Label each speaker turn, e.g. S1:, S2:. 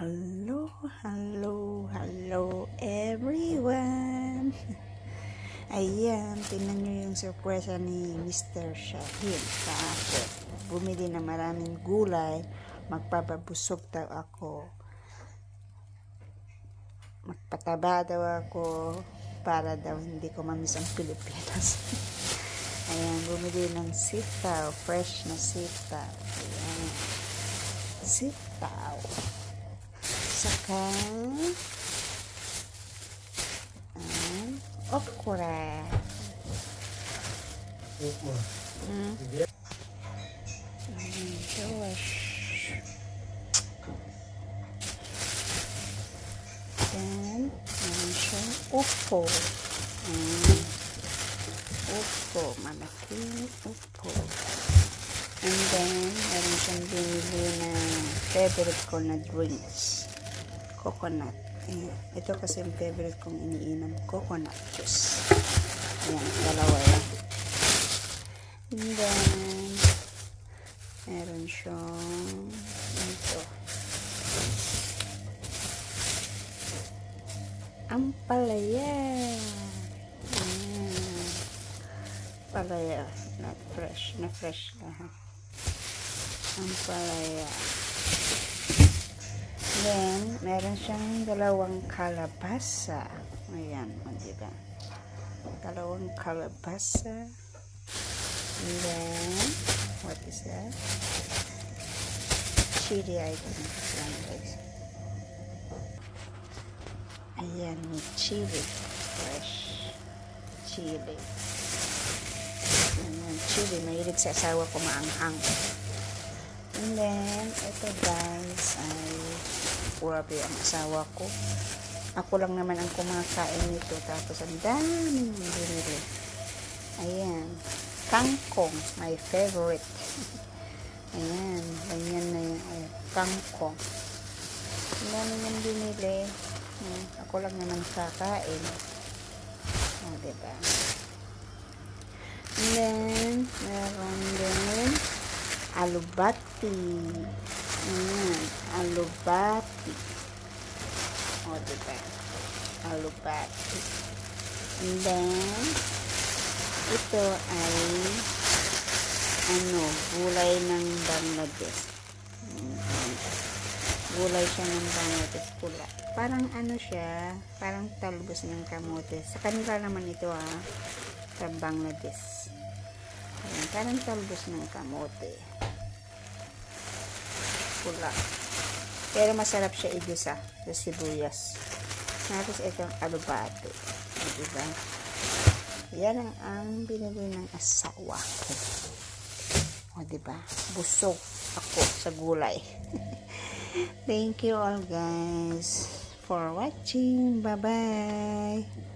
S1: Hello, hello, hello everyone! Ayan, tingnan nyo yung surpresa ni Mr. Shaheen sa ako. Bumili na maraming gulay, magpapabusog daw ako. Magpataba daw ako para daw hindi ko mamiss ang Pilipinas. Ayan, bumili ng sitaw, fresh na sitaw. Ayan, sitaw. Saka okra. Gosh. Then, meron siyang upo. Upo. Malaking upo. And then, meron siyang binili na favorite ko na drinks. Coconut. Ayan. Ito kasi yung favorite kong iniinom. Coconut juice. Ayan, dalawa yan. And then, meron siyang ito. Ampalaya. Ayan. Ampalaya. Not fresh. Na fresh na ha. Ampalaya. Then, meron siyang dalawang kalabasa. Ayan, diba? Dalawang kalabasa. And then, what is that? Chili item. Ayan, guys. Ayan, may chili. Fresh chili. Ayan, chili. Mahilig sa asawa ko maanghang. And then, ito guys, ay grabe ang asawa ko. Ako lang naman ang kumakain nito. Tapos, ang daming binili. Ayan. Kangkong. My favorite. Ayan. Ganyan na yun. Ay, kangkong. Ang dami niyang binili. Ako lang naman kakain. O, diba? And then, meron din alubati. Ayan, alubati. O, diba? Alubati. And then, ito ay gulay ng Bangladesh. Gulay siya ng Bangladesh pula. Parang siya, parang talbos ng kamote. Sa kanila naman ito sa Bangladesh. Ayan, parang talbos ng kamote. Pula. Pero masarap siya igisa sa sibuyas. Tapos itong alubate. Diba? Yan ang binili ng asawa ko. O diba? Busog ako sa gulay. Thank you all guys for watching. Bye-bye.